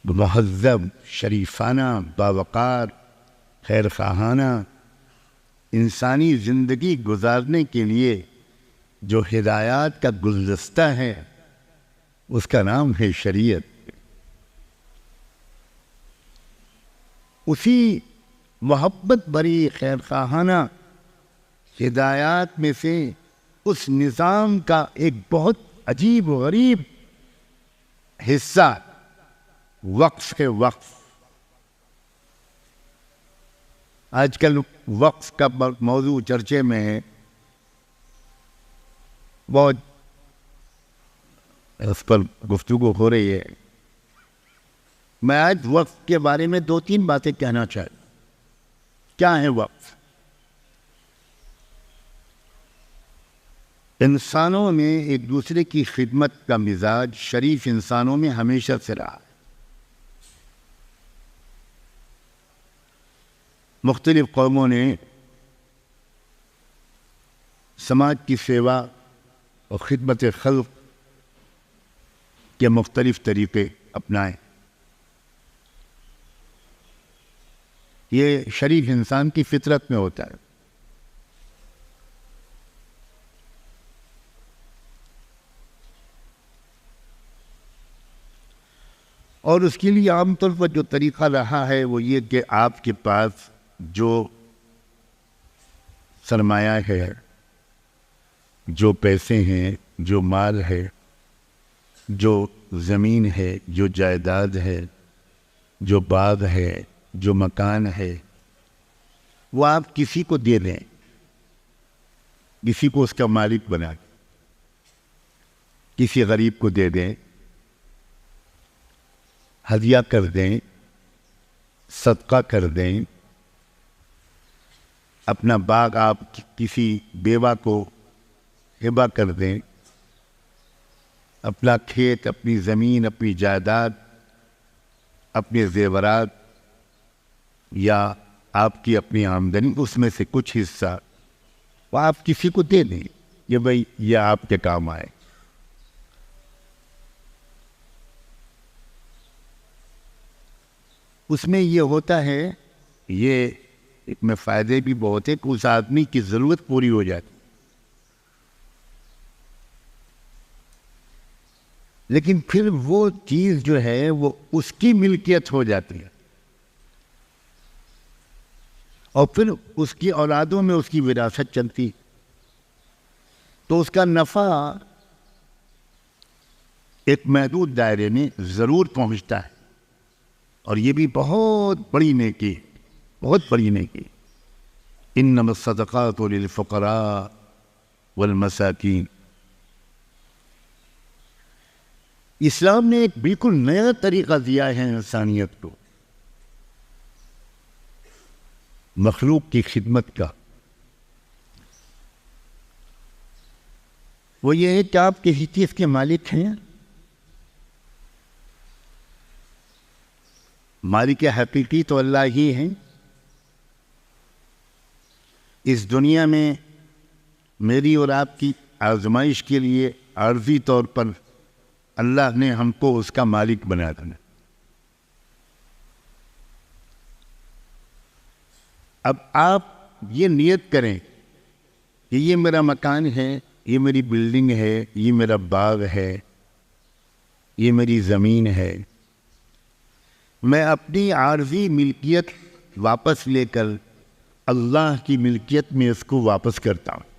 مہذب، شریفانہ، باوقار، خیر خواہانہ انسانی زندگی گزارنے کے لیے جو ہدایات کا گلدستہ ہے اس کا نام ہے شریعت۔ اسی محبت بری خیر خواہانہ ہدایات میں سے اس نظام کا ایک بہت عجیب و غریب حصہ وقف ہے۔ وقف آج کل وقف کا موضوع چرچے میں ہے، بہت اس پر گفتگو ہو رہی ہے۔ میں آج وقف کے بارے میں 2-3 باتیں کہنا چاہتا ہوں۔ کیا ہے وقف؟ انسانوں میں ایک دوسرے کی خدمت کا مزاج شریف انسانوں میں ہمیشہ سے رہا ہے۔ مختلف قوموں نے سماج کی سیوا اور خدمت خلق کے مختلف طریقے اپنائے۔ یہ شریف انسان کی فطرت میں ہوتا ہے۔ اور اس کے لیے عام طور پر جو طریقہ رہا ہے وہ یہ کہ آپ کے پاس جو سرمایہ ہے، جو پیسے ہیں، جو مال ہے، جو زمین ہے، جو جائیداد ہے، جو باغ ہے، جو مکان ہے، وہ آپ کسی کو دے دیں، کسی کو اس کا مالک بنا کے، کسی غریب کو دے دیں، ہدیہ کر دیں، صدقہ کر دیں۔ اپنا باغ آپ کسی بیوہ کو ہبہ کر دیں، اپنا کھیت، اپنی زمین، اپنی جائیداد، اپنے زیورات یا آپ کی اپنی آمدنی، اس میں سے کچھ حصہ وہ آپ کسی کو دے دیں کہ بھائی یہ آپ کے کام آئے۔ اس میں یہ ہوتا ہے، یہ ایک میں فائدے بھی بہت ہے کہ اس آدمی کی ضرورت پوری ہو جاتی، لیکن پھر وہ چیز جو ہے وہ اس کی ملکیت ہو جاتی ہے، اور پھر اس کی اولادوں میں اس کی وراثت چلتی، تو اس کا نفع ایک محدود دائرے میں ضرور پہنچتا ہے، اور یہ بھی بہت بڑی نیکی، بہت بڑی نیکی۔ انما الصدقات للفقراء والمساکین۔ اسلام نے ایک بالکل نیا طریقہ دیا ہے انسانیت کو مخلوق کی خدمت کا۔ وہ یہ ہے کہ آپ کسی چیز کے مالک ہیں، مالک حقیقی تو اللہ ہی ہیں۔ اس دنیا میں میری اور آپ کی آزمائش کے لیے عارضی طور پر اللہ نے ہم کو اس کا مالک بنا دیا۔ اب آپ یہ نیت کریں کہ یہ میرا مکان ہے، یہ میری بلڈنگ ہے، یہ میرا باغ ہے، یہ میری زمین ہے، میں اپنی عارضی ملکیت واپس لے کر اللہ کی ملکیت میں اس کو واپس کرتا ہوں۔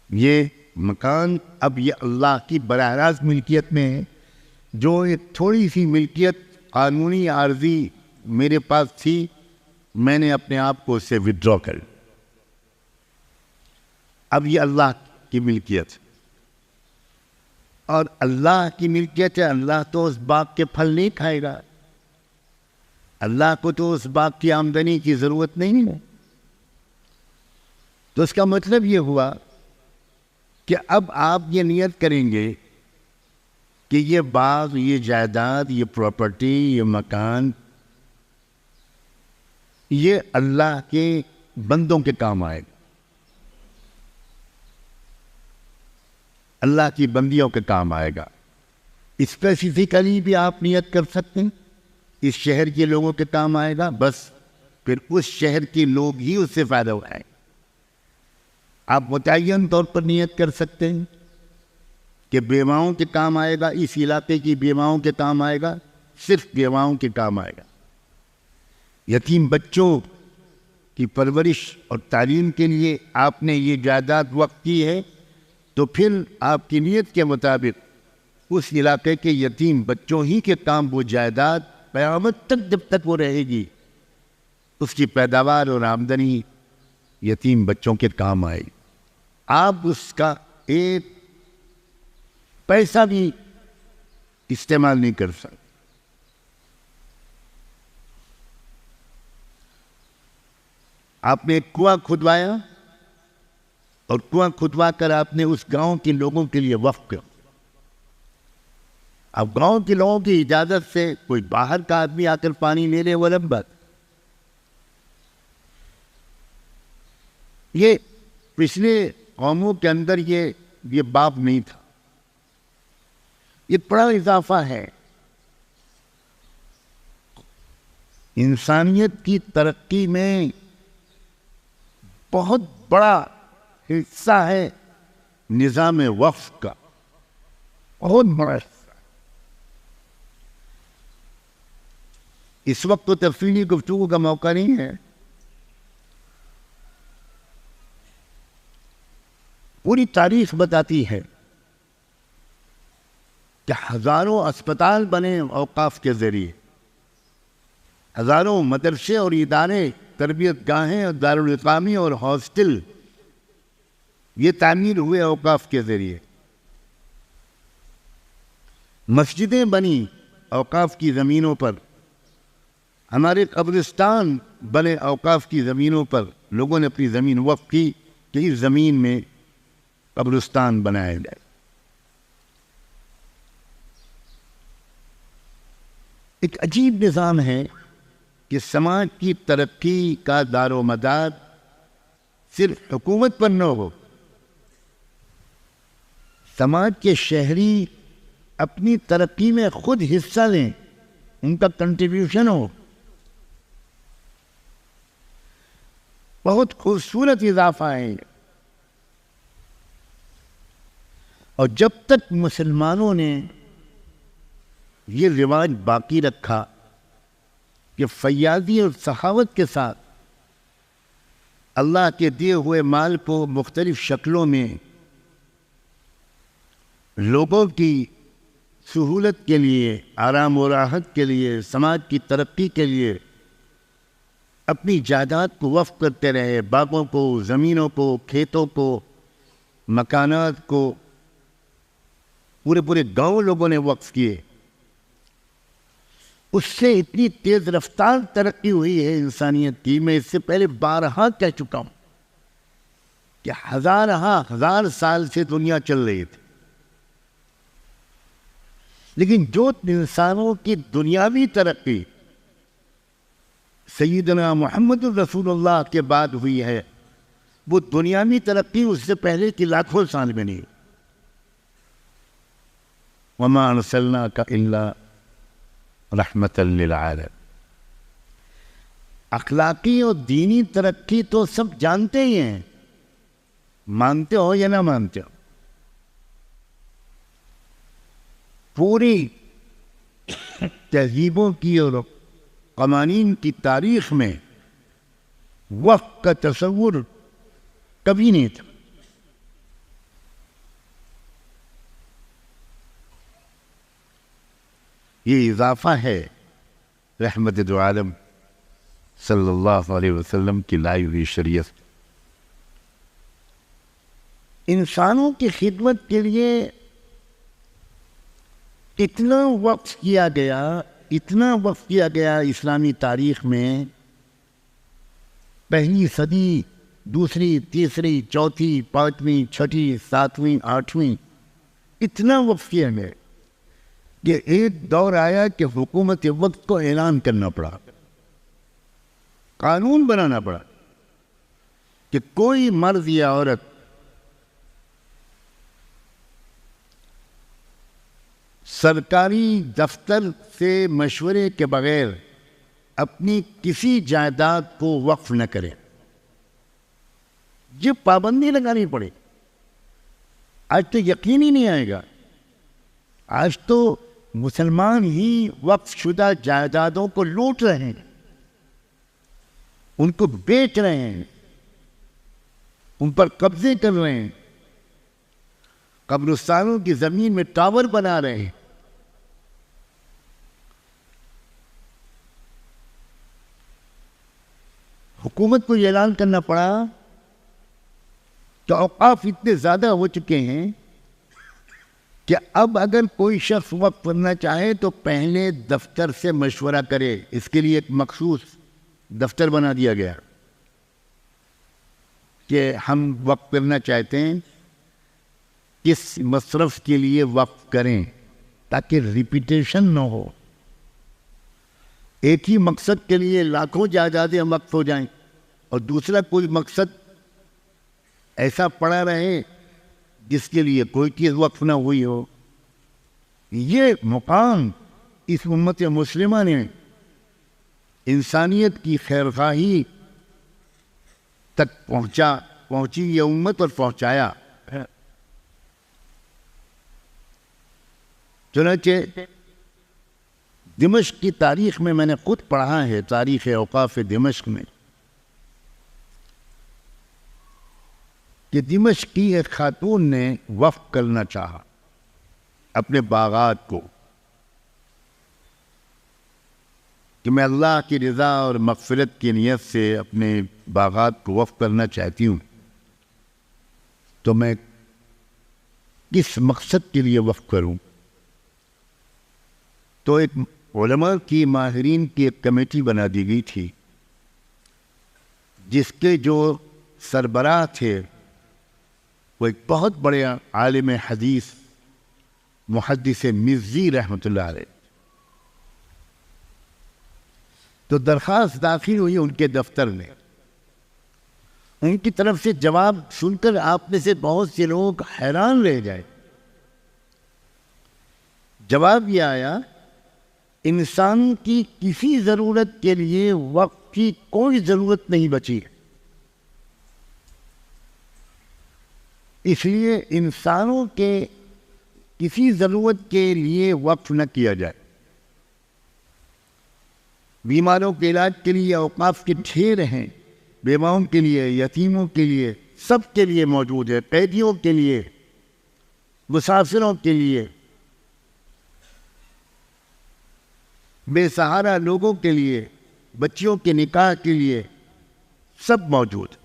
یہ مکان اب یہ اللہ کی براہ راست ملکیت میں ہے۔ جو ایک تھوڑی سی ملکیت قانونی عارضی میرے پاس تھی، میں نے اپنے آپ کو اس سے وڈرا کر، اب یہ اللہ کی ملکیت، اور اللہ کی ملکیت ہے۔ اللہ تو اس باغ کے پھل نہیں کھائے گا، اللہ کو تو اس باغ کی آمدنی کی ضرورت نہیں ہے۔ تو اس کا مطلب یہ ہوا کہ اب آپ یہ نیت کریں گے کہ یہ باغ، یہ جائیداد، یہ پراپرٹی، یہ مکان، یہ اللہ کے بندوں کے کام آئے گا، اللہ کی بندیوں کے کام آئے گا۔ اسپیسیفکلی بھی آپ نیت کر سکتے ہیں اس شہر کے لوگوں کے کام آئے گا، بس پھر اس شہر کے لوگ ہی اس سے فائدہ اٹھائیں۔ آپ متعین طور پر نیت کر سکتے ہیں کہ بیواؤں کے کام آئے گا، اس علاقے کی بیواؤں کے کام آئے گا، صرف بیواؤں کے کام آئے گا۔ یتیم بچوں کی پرورش اور تعلیم کے لیے آپ نے یہ جائیداد وقف کی ہے، تو پھر آپ کی نیت کے مطابق اس علاقے کے یتیم بچوں ہی کے کام وہ جائیداد قیامت تک جب تک وہ رہے گی، اس کی پیداوار اور آمدنی یتیم بچوں کے کام آئے گی۔ آپ اس کا ایک پیسہ بھی استعمال نہیں کر سکتے۔ آپ نے ایک کنواں کھدوایا اور کنواں کھدوا کر آپ نے اس گاؤں کے لوگوں کے لیے وقف کیا۔ اب گاؤں کے لوگوں کی اجازت سے کوئی باہر کا آدمی آ کر پانی لے لے وہ الگ بات۔ یہ پچھلے قوموں کے اندر یہ باب نہیں تھا، یہ بڑا اضافہ ہے۔ انسانیت کی ترقی میں بہت بڑا حصہ ہے نظام وقف کا، بہت بڑا حصہ۔ اس وقت تو تفصیلی گفتگو کا موقع نہیں ہے۔ پوری تاریخ بتاتی ہے کہ ہزاروں اسپتال بنے اوقاف کے ذریعے، ہزاروں مدرسے اور ادارے، تربیت گاہیں اور دارالاقامی اور ہاسٹل یہ تعمیر ہوئے اوقاف کے ذریعے، مسجدیں بنی اوقاف کی زمینوں پر، ہمارے قبرستان بنے اوقاف کی زمینوں پر، لوگوں نے اپنی زمین وقف کی کہ اس زمین میں قبرستان بنایا جائے۔ ایک عجیب نظام ہے کہ سماج کی ترقی کا دار و مدار صرف حکومت پر نہ ہو، سماج کے شہری اپنی ترقی میں خود حصہ لیں، ان کا کنٹریبیوشن ہو۔ بہت خوبصورت اضافہ ہے۔ اور جب تک مسلمانوں نے یہ رواج باقی رکھا کہ فیاضی اور سخاوت کے ساتھ اللہ کے دیے ہوئے مال کو مختلف شکلوں میں لوگوں کی سہولت کے لیے، آرام و راحت کے لیے، سماج کی ترقی کے لیے اپنی جائیداد کو وقف کرتے رہے، باغوں کو، زمینوں کو، کھیتوں کو، مکانات کو، پورے گاؤں لوگوں نے وقف کیے، اس سے اتنی تیز رفتار ترقی ہوئی ہے انسانیت کی۔ میں اس سے پہلے بارہا کہہ چکا ہوں کہ ہزار سال سے دنیا چل رہی تھی، لیکن جو انسانوں کی دنیاوی ترقی سیدنا محمد رسول اللہ کے بعد ہوئی ہے، وہ دنیاوی ترقی اس سے پہلے کی لاکھوں سال میں نہیں۔ وَمَا أَرْسَلْنَاكَ إِلَّا رَحْمَةً لِلْعَالَمِينَ۔ اخلاقی اور دینی ترقی تو سب جانتے ہی ہیں، مانتے ہو یا نہ مانتے ہو۔ پوری تہذیبوں کی اور قوانین کی تاریخ میں وقت کا تصور کبھی نہیں تھا۔ یہ اضافہ ہے رحمت دو عالم صلی اللہ علیہ وسلم کی لائی ہوئی شریعت۔ انسانوں کی خدمت کے لیے اتنا وقف کیا گیا اسلامی تاریخ میں، پہلی صدی، دوسری، تیسری، چوتھی، پانچویں، چھٹی، ساتویں، آٹھویں، اتنا وقف کیا گیا کہ ایک دور آیا کہ حکومت وقت کو اعلان کرنا پڑا، قانون بنانا پڑا کہ کوئی مرد یا عورت سرکاری دفتر سے مشورے کے بغیر اپنی کسی جائیداد کو وقف نہ کرے. یہ پابندی لگانی پڑے. آج تو یقین ہی نہیں آئے گا. آج تو مسلمان ہی وقف شدہ جائیدادوں کو لوٹ رہے ہیں, ان کو بیچ رہے ہیں, ان پر قبضے کر رہے ہیں, قبرستانوں کی زمین میں ٹاور بنا رہے ہیں. حکومت کو یہ اعلان کرنا پڑا کہ اوقاف اتنے زیادہ ہو چکے ہیں کہ اب اگر کوئی شخص وقف کرنا چاہے تو پہلے دفتر سے مشورہ کرے. اس کے لیے ایک مخصوص دفتر بنا دیا گیا کہ ہم وقف کرنا چاہتے ہیں, کس مصرف کے لیے وقف کریں تاکہ ریپیٹیشن نہ ہو. ایک ہی مقصد کے لیے لاکھوں جائیدادیں وقف ہو جائیں اور دوسرا کوئی مقصد ایسا پڑا رہے جس کے لیے کوئی چیز وقف نہ ہوئی ہو. یہ مقام اس امت مسلمہ نے انسانیت کی خیرخواہی تک پہنچی یہ امت اور پہنچایا. چنانچہ دمشق کی تاریخ میں نے خود پڑھا ہے, تاریخ اوقاف دمشق میں, کہ دمشق کی ایک خاتون نے وقف کرنا چاہا اپنے باغات کو کہ میں اللہ کی رضا اور مغفرت کی نیت سے اپنے باغات کو وقف کرنا چاہتی ہوں, تو میں کس مقصد کے لیے وقف کروں. تو ایک علماء کی ماہرین کی ایک کمیٹی بنا دی گئی تھی جس کے جو سربراہ تھے وہ ایک بہت بڑے عالم حدیث محدث مزی رحمۃ اللہ علیہ. تو درخواست داخل ہوئی ان کے دفتر میں. ان کی طرف سے جواب سن کر آپ میں سے بہت سے لوگ حیران رہ جائے. جواب یہ آیا, انسان کی کسی ضرورت کے لیے وقت کی کوئی ضرورت نہیں بچی ہے, اس لیے انسانوں کے کسی ضرورت کے لیے وقف نہ کیا جائے. بیماروں کے علاج کے لیے اوقاف کے ڈھیر ہیں, بیواؤں کے لیے, یتیموں کے لیے, سب کے لیے موجود ہے, قیدیوں کے لیے, مسافروں کے لیے, بے سہارا لوگوں کے لیے, بچیوں کے نکاح کے لیے, سب موجود.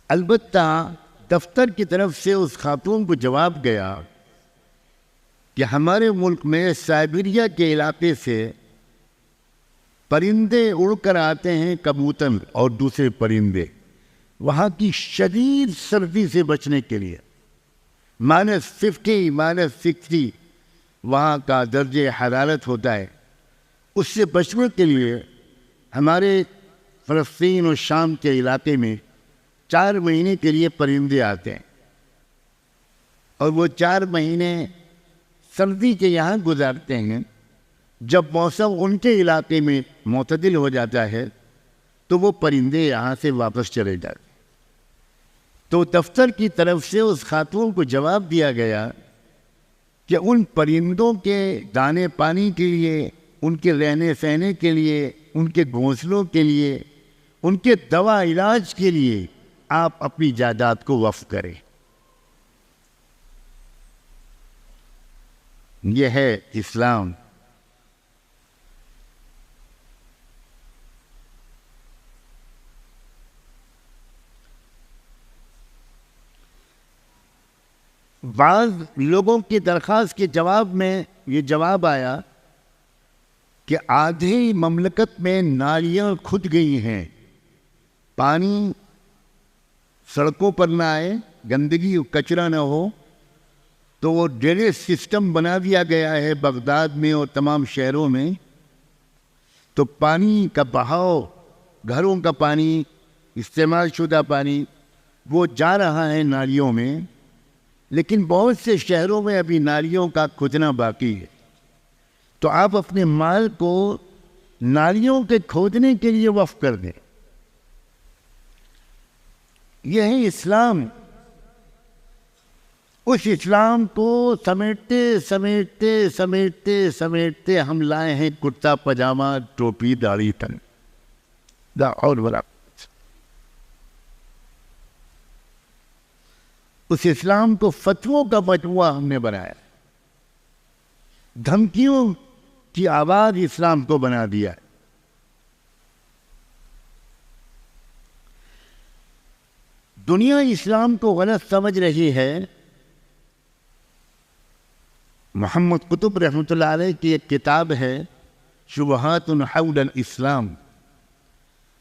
البتہ دفتر کی طرف سے اس خاتون کو جواب گیا کہ ہمارے ملک میں سائبیریا کے علاقے سے پرندے اڑ کر آتے ہیں, کبوتر اور دوسرے پرندے, وہاں کی شدید سردی سے بچنے کے لیے. -50 -60 وہاں کا درجہ حرارت ہوتا ہے. اس سے بچنے کے لیے ہمارے فلسطین اور شام کے علاقے میں 4 مہینے کے لیے پرندے آتے ہیں, اور وہ 4 مہینے سردی کے یہاں گزارتے ہیں. جب موسم ان کے علاقے میں معتدل ہو جاتا ہے تو وہ پرندے یہاں سے واپس چلے جاتے ہیں. تو دفتر کی طرف سے اس خاتون کو جواب دیا گیا کہ ان پرندوں کے دانے پانی کے لیے, ان کے رہنے سہنے کے لیے, ان کے گھونسلوں کے لیے, ان کے دوا علاج کے لیے آپ اپنی جائیداد کو وقف کریں. یہ ہے اسلام. بعض لوگوں کی درخواست کے جواب میں یہ جواب آیا کہ آدھی مملکت میں نالیاں کھد گئی ہیں, پانی سڑکوں پر نہ آئے, گندگی کچرا نہ ہو, تو وہ ڈرینیج سسٹم بنا دیا گیا ہے بغداد میں اور تمام شہروں میں. تو پانی کا بہاؤ, گھروں کا پانی, استعمال شدہ پانی, وہ جا رہا ہے نالیوں میں, لیکن بہت سے شہروں میں ابھی نالیوں کا کھودنا باقی ہے، تو آپ اپنے مال کو نالیوں کے کھودنے کے لیے وقف کر دیں۔ یہ ہے اسلام۔ اس اسلام کو سمیٹتے سمیٹتے سمیٹتے سمیٹتے ہم لائے ہیں کرتا پاجامہ ٹوپی داڑھی تک، اور بڑا اس اسلام کو فتووں کا مجموعہ ہم نے بنایا، دھمکیوں کی آواز اسلام کو بنا دیا ہے۔ دنیا اسلام کو غلط سمجھ رہی ہے۔ محمد قطب رحمۃ اللہ علیہ کی ایک کتاب ہے شبہات حول الاسلام،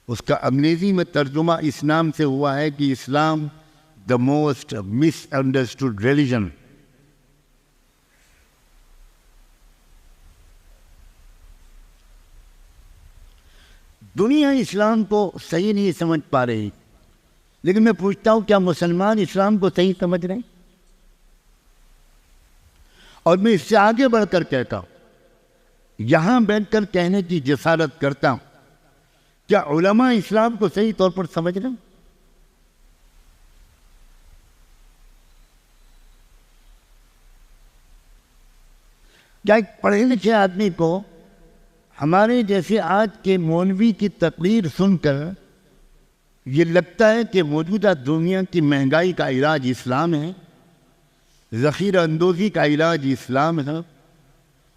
اس کا انگریزی میں ترجمہ اس نام سے ہوا ہے کہ اسلام the most misunderstood religion۔ دنیا اسلام کو صحیح نہیں سمجھ پا رہی، لیکن میں پوچھتا ہوں کیا مسلمان اسلام کو صحیح سمجھ رہے ہیں؟ اور میں اس سے آگے بڑھ کر کہتا ہوں، یہاں بیٹھ کر کہنے کی جسارت کرتا ہوں، کیا علماء اسلام کو صحیح طور پر سمجھ رہے ہیں؟ کیا ایک پڑھے لکھے آدمی کو ہمارے جیسے آج کے مولوی کی تقریر سن کر یہ لگتا ہے کہ موجودہ دنیا کی مہنگائی کا علاج اسلام ہے، ذخیرہ اندوزی کا علاج اسلام ہے،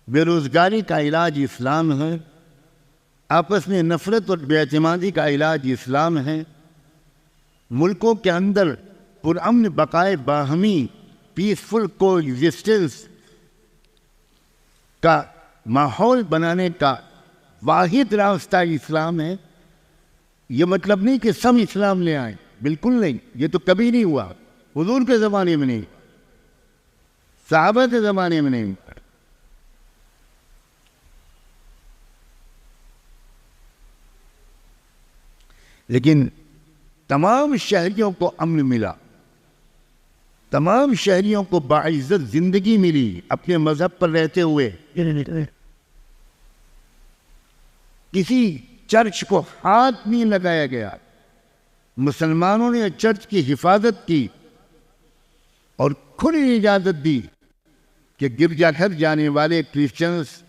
بے روزگاری کا علاج اسلام ہے، آپس میں نفرت اور بے اعتمادی کا علاج اسلام ہے، ملکوں کے اندر پرامن بقائے باہمی پیسفل کو ایگزسٹنس کا ماحول بنانے کا واحد راستہ اسلام ہے؟ یہ مطلب نہیں کہ سب اسلام لے آئیں، بالکل نہیں، یہ تو کبھی نہیں ہوا، حضور کے زمانے میں نہیں، صحابہ کے زمانے میں نہیں۔ لیکن تمام شہریوں کو امن ملا، تمام شہریوں کو باعزت زندگی ملی اپنے مذہب پر رہتے ہوئے۔ کسی چرچ کو ہاتھ نہیں لگایا گیا، مسلمانوں نے چرچ کی حفاظت کی اور کھلی اجازت دی کہ گرجا گھر جانے والے کرسچنز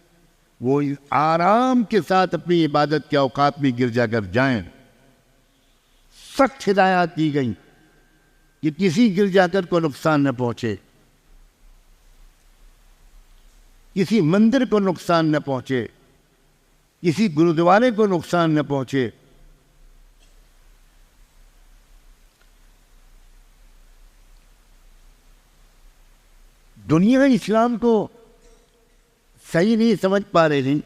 وہ آرام کے ساتھ اپنی عبادت کے اوقات میں گرجا گھر جائیں۔ سخت ہدایات دی گئیں کہ کسی گرجا گھر کو نقصان نہ پہنچے، کسی مندر کو نقصان نہ پہنچے، کسی گرودوارے کو نقصان نہ پہنچے۔ دنیا اسلام کو صحیح نہیں سمجھ پا رہے ہیں،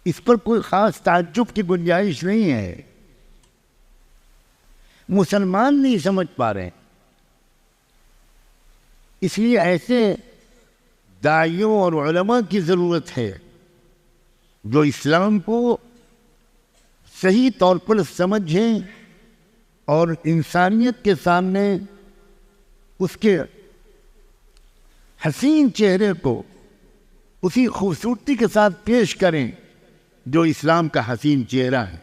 اس پر کوئی خاص تعجب کی گنجائش نہیں ہے۔ مسلمان نہیں سمجھ پا رہے ہیں، اس لیے ایسے داعیوں اور علماء کی ضرورت ہے جو اسلام کو صحیح طور پر سمجھیں اور انسانیت کے سامنے اس کے حسین چہرے کو اسی خوبصورتی کے ساتھ پیش کریں جو اسلام کا حسین چہرہ ہے۔